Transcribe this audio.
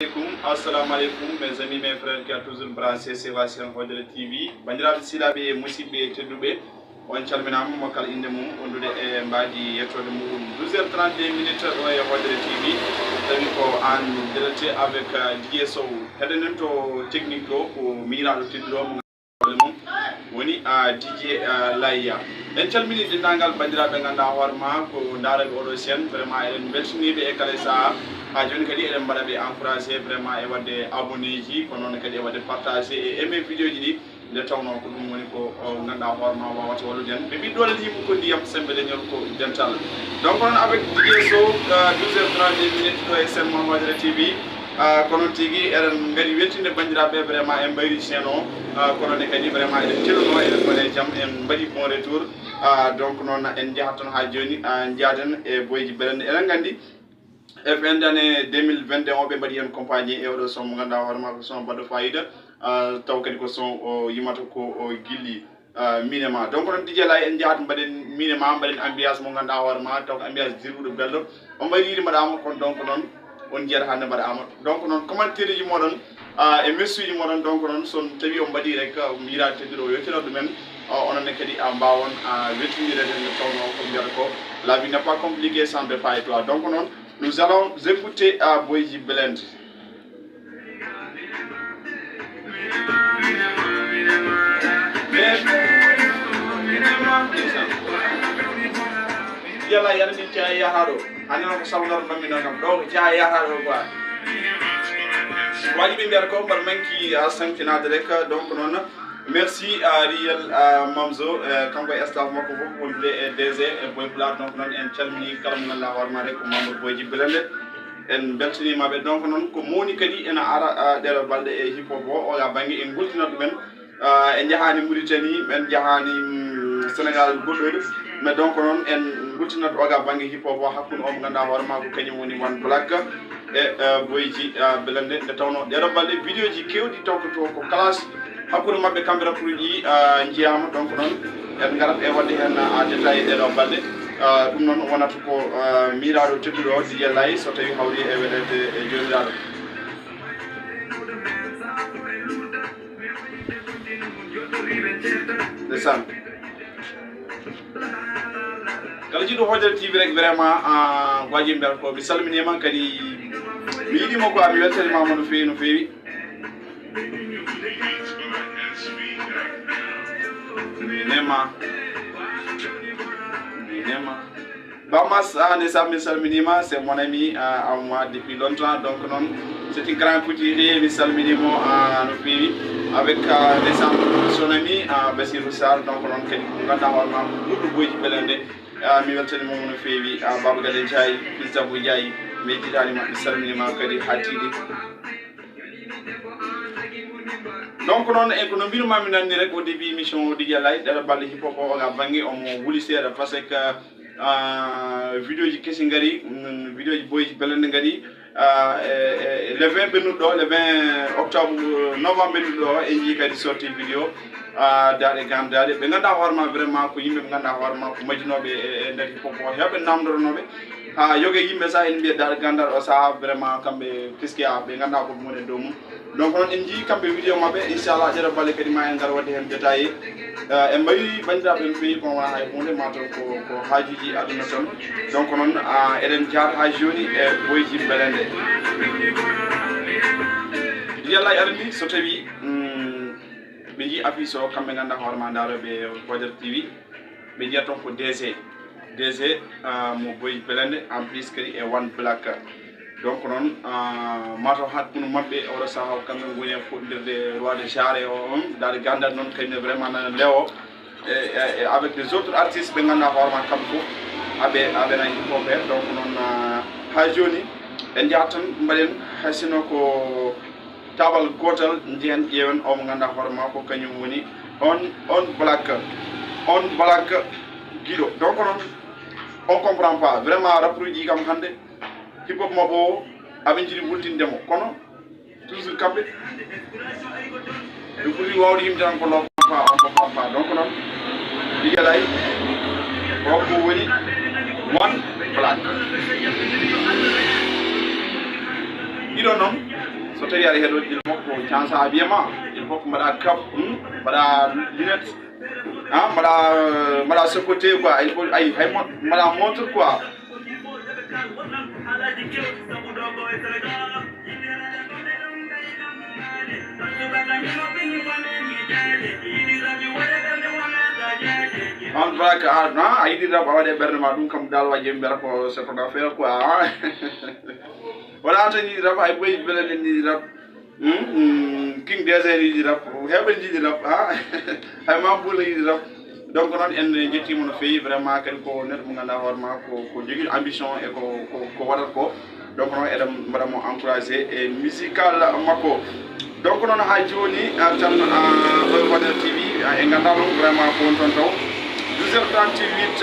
Assalamu alaikum mes amis, mes frères qui a toujours brassé Sébastien Hodre TV. Bandiraɓe silaɓe musidɓe tedduɓe on calminama mokkal inde mum ondude e mbadi yettode muɗum 12h32 minutes ɗo e Hodre TV tawi ko an direte avec DJ Sow heɗenen to technique to ko miraɗo tedduɗo mo mum woni DJ Layya en calmini dendagal bandiraɓe ganduɗa hoorema ko daraɓe oɗo chaîne vraiment eɗen beltiniɓe e kala saaha ha joni kadi eɗen mbaɗa ɓe encouragé vraiment e wadde abonné ji ko noon kadi e wadde partagé e aimé vidéo ji ɗi nde tawno ko ɗum woni ko ganduɗa hoorema wawata wallude en ɓe mbi ɗolen yimɓe ko ndiyam sembe leñol ko dental donc noon avec DJ Sow 12h32 minutes ɗo e sen mon Hodre TV kono tigui eɗen gaari weltinde bandiraɓe vraiment en mbayri chaîne o kono ne kadi vraiment eɗen teluno eɗen gone jaam en mbaɗi bon retour donc noon en jaahat toon ha joni jaaden e boyji belende eɗen gandi e fin d'année 2021 oɓe mbaɗi hen compagnie e oɗo son mo ganduɗa hoorema ko son mbaɗɗo fayida taw kadi ko son o yimata ko o guilli minema donc noon DJ Lay en jahat mbaɗen minema mbaɗen ambiance mo ganduɗa hoorema taw ko ambiance dirɓuɗo belɗo o mbaɗiri mbaɗama kono donc noon on jiyata hande mbaɗama donc noon commentaire ji moɗon e message ji moɗon donc noon son tawi o mbaɗi rek yirade tedduɗo o yettinat ɗumen ononne kadi mbawon weltinirede nde tawno ko mbiyata ko la vie n'est pas compliquée sans défaille toi donc noon nous allons écouter à Boyji Blend. Yalla yalla ni chay yaharo anino ko sawdor bammi nangam do chay yaharo quoi wadi be mbiar ko bar manki a sankinade rek donc non merci à Riel Mamzo kanko staff makko fof wonde e DG e Boy Pulaar donc non en calmini kala mo la warma rek ko Mamadou Boyji Blende en beltinima be donc non ko moni kadi ena ara dero balde e hip hop o ya bangi en gultina ɗumen en jahani Mauritanie en jahani Sénégal goɗɗoɗo mais donc non en gultinat oga bangi hip hop hakkude o mo ganduɗa hoorema ko kañum woni One Black e Boyji Blende nde tawno ɗeɗo balɗe vidéo ji kewɗi tawtoto ko classe hakkude mabɓe kamɓe rappuji jiyama donc noon en garat e wadde hen détaillé ɗeɗo balɗe ɗum noon wonata ko miraɗo tedduɗo o DJ Lay so tawi hawri e weɗede e jomiraɗo ndeyssan kala jiɗo Hodre TV rek vraiment waji mbiyata ko mi salminima kadi mi yiɗimo ko ami weltanimama no fewi no fewi Nema Bamas Nessa Salminima, c'est mon ami à moi depuis longtemps, donc non, c'est une grande couturier, mi Salminimo à nos pays, avec son ami Bessie Roussard, donc on a beaucoup de Boyji Blende, mi weltanimo no fewi Baba Gade Ndiaye, Pista Boudjaye, mi jiɗanima mi Salminima kadi Hatidi. Donc non e ko no mbinumami nanni rek au début émission DJ Lay ɗeɗo balɗe hip hop o ga banggue omo wuuli seeɗa par ce que vidéo ji kesi ngari vidéo ji Boyji Blende ngari le 20 ɓennuɗo le 20 octobre novembre ɓennuɗo en jii kadi sorti vidéo daɗe gandaɗe ɓe ganduɗa hoorema vraiment ko yimɓe ɓe ganduɗa hoorema ko majjinoɓe e nder hip hop o heɓɓe namdoronoɓe ha yogue yimɓe sa en mbiya daɗe gandaɗe o saaha vraiment kamɓe kiskiya ɓe ganduɗa ko ɗumen e dow mum donc noon en jii kamɓe vidéo mabɓe inchallah ɗeɗo balle kadi ma en ngar wadde hen détaillé en mbayi bandiraɓe no fewi kono wona hay hunde mataw ko haajuji aduna tan donc noon eɗen jaata ha joni e Boyji Blende DJ Lay arani so tawi ɓe jii affiche o kamɓe ganduɗa hoorema daroɓe Hodre TV ɓe jiyat toon ko DG mo Boyji Blende en plus kadi e One Black donc noon mataw hakkude mabɓe oɗo saaha kamɓe goni e fuɗɗirde roi de jare o dade gandal noon kañum vraiment nana lewo et avec les autres artistes ɓe ganduɗa hoorema kamɓe fof aɓena hip hop he donc noon ha joni en jahat tan mbaɗen haysino ko tabal gotal jihen ƴeewen o mo ganduɗa hoorema ko kañum woni on Black guiɗo donc noon on comprend pas vraiment rappuji kam hande hip hop mabo aɓe jiiɗi wultindemo kono toujours kamɓe ɓe ɓuuri wawde yimde tan ko on comprend pas donc noon DJ Lay ko woni One Black ɗiɗo noon so tawi aɗa heɗo il faut ko chance habillema il faut ko mbaɗa cap mbaɗa lunette mbaɗa secoté quoi il faut ay hay mbaɗa montre quoi on voit que a yiɗi rap a waɗe ɓerde ma ɗum kam dal waji mbiyata ko c'est ton affaire quoi wala tan yiɗi rap hay boyi belene yiɗi rap king désert yiɗi rap heɓen jiɗi rap hay ma ɓuula yiɗi rap donc noon en jettimo no feewi vraiment kadi ko neɗɗo mo ganduɗa hoorema ko jogui ambition e ko waɗata ko donc noon eɗen mbaɗamo encouragé e musical makko donc noon ha joni tan Fodel TV e ganda ɗum vraiment ko won toon taw 12h38 minutes